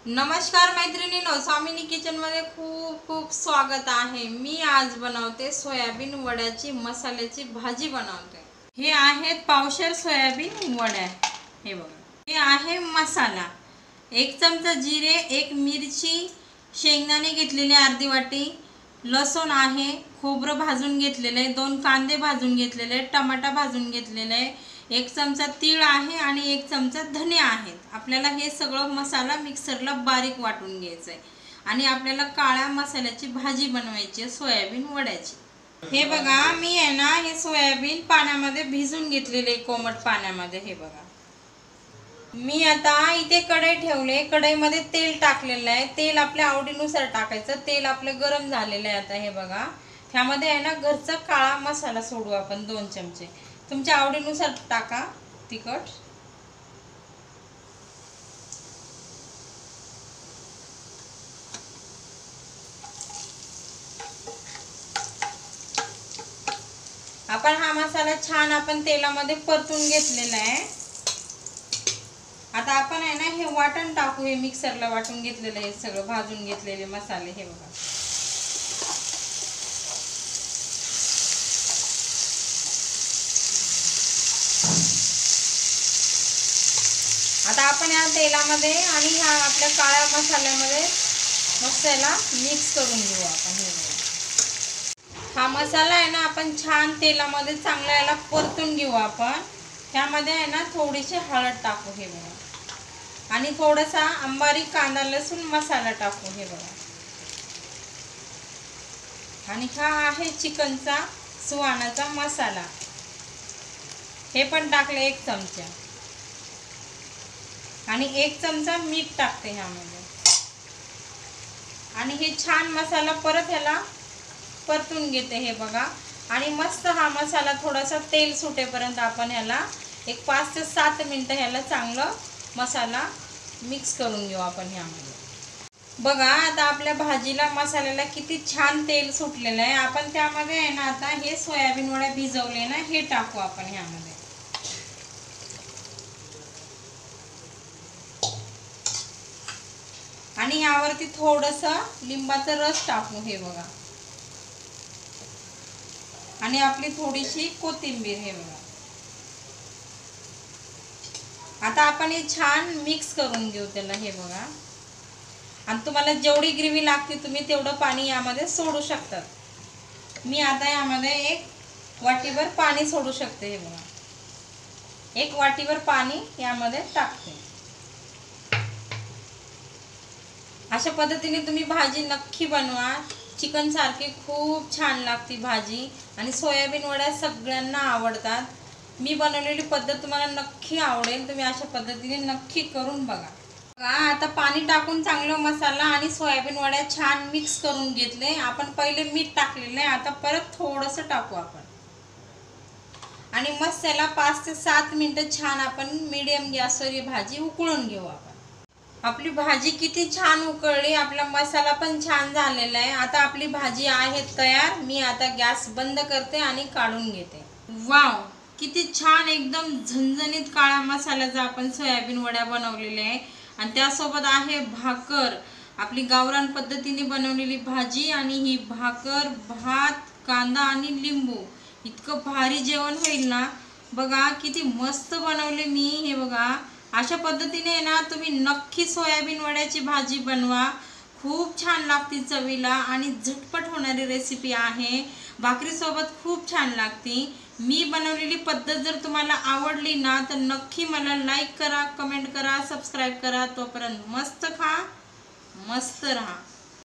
नमस्कार मैत्रिणींनो, स्वामिनी किचन मध्ये खूप खूप स्वागत आहे। मी आज बनवते सोयाबीन वड्याची मसाल्याची भाजी बनवते। हे आहेत पावशेर सोयाबीन वड्या। हे बघा, हे आहे मसाला। 1 चमचा जिरे, 1 मिरची, शेंगदाणे घेतलेले अर्धी वाटी, लसूण आहे, खोबरं भाजून घेतलेले, 2 कांदे भाजून घेतलेले, टमाटा भाजून घेतलेले, 1 चमचा तीळ आहे आणि 1 चमचा धने आहेत। आपल्याला हे सगळं मसाला मिक्सरला बारीक वाटून घ्यायचं आहे आणि आपल्याला काळ्या मसाल्याची भाजी बनवायची आहे सोयाबीन वड्याची। हे बघा, मी आहे ना हे सोयाबीन पाण्यामध्ये भिजून घेतलेले, कोमट पाण्यामध्ये। हे बघा, मी आता इथे कढई ठेवले, कढईमध्ये तेल टाकलेलं आहे। तेल आपल्या आवडीनुसार टाकायचं। तेल आपलं गरम झालेलं आहे। आता हे बघा, ह्यामध्ये आहे ना घरचा काळा मसाला सोडू आपण 2 चमचे। तुमच्या आवडीनुसार टाका तिखट। आपण हा मसाला छान तेलामध्ये परतून घेतलेला आहे। आता आपण आहे ना हे वाटण टाकू। हे मिक्सरला वाटून घेतलेलं आहे सगळं, भाजून घेतलेले मसाले। हे बघा, आता आपण या तेलामध्ये आणि ह्या आपल्या काळ्या मसाल्यामध्ये मसाला मिक्स करून घेऊ आपण। हे बघा, हा मसाला आहे ना आपण छान तेलामध्ये चांगला याला परतून घेऊ आपण। त्यामध्ये आहे ना थोडीशी हळद टाकू। हे बघा, आणि थोडासा अंबारी कांदा लसूण मसाला टाकू। हे बघा, आणि हा आहे चिकनचा सुहानाचा मसाला, हे पण टाकले 1 चमचा, आणि 1 चमचा मीठ टाकते ह्यामध्ये। आणि हे छान मसाला परत ह्याला परतून घेते। हे बघा, आणि मस्त हा मसाला थोडासा तेल सुटेपर्यंत आपण ह्याला एक 5 ते 7 मिनिटं ह्याला चांगलं मसाला मिक्स करून घेऊ आपण ह्यामध्ये। बघा, आता आपल्या भाजीला मसाल्याला किती छान तेल सुटलेलं आहे। आपण त्यामध्ये आहे ना आता हे सोयाबीन वड्या भिजवले ना, हे टाकू आपण ह्यामध्ये। आणि यावरती थोडंसं लिंबाचा रस टाकू। हे बघा, आणि आपली थोडीशी कोथिंबीर। हे बघा, आता आपण हे छान मिक्स करून घेऊ त्याला। हे बघा, आणि तुम्हाला जेवढी ग्रेव्ही लागते तुम्ही तेवढं पाणी यामध्ये सोडू शकतात। मी आता यामध्ये 1 वाटीभर पाणी सोडू शकते। हे बघा, 1 वाटीभर पाणी यामध्ये टाकते। अशा पद्धतीने तुम्ही भाजी नक्की बनवा। चिकन सारखी खूप छान लागते भाजी, आणि सोयाबीन वड्या सगळ्यांना आवडतात। मी बनवलेली पद्धत तुम्हाला नक्की आवडेल। तुम्ही अशा पद्धतीने नक्की करून बघा। आता पाणी टाकून चांगलं मसाला आणि सोयाबीन वड्या छान मिक्स करून घेतले। आपण पहिले मीठ टाकलेलं आहे, आता परत थोडंसं टाकू आपण, आणि मस्त त्याला 5 ते 7 मिनिटं छान आपण मीडियम गॅसवर ही भाजी उकळून घेऊ आपण। आपली भाजी किती छान उकळली, आपला मसाला पण छान झालेला आहे। आता आपली भाजी आहे तयार। मी आता गॅस बंद करते आणि काढून घेते। वाव, किती छान एकदम झणझणीत काळा मसाल्याचा आपण सोयाबीन वड्या बनवलेल्या आहे। आणि त्यासोबत आहे भाकर, आपली गावरान पद्धतीने बनवलेली भाजी, आणि ही भाकर, भात, कांदा आणि लिंबू, इतकं भारी जेवण होईल ना। बघा किती मस्त बनवले मी। हे बघा, अशा पद्धतीने ना तुम्ही नक्की सोयाबीन वड्याची भाजी बनवा। खूप छान लागते चवीला, आणि झटपट होणारी रेसिपी आहे। भाकरीसोबत खूप छान लागते। मी बनवलेली पद्धत जर तुम्हाला आवडली ना तर नक्की मला लाईक करा, कमेंट करा, सबस्क्राईब करा। तोपर्यंत मस्त खा, मस्त रहा।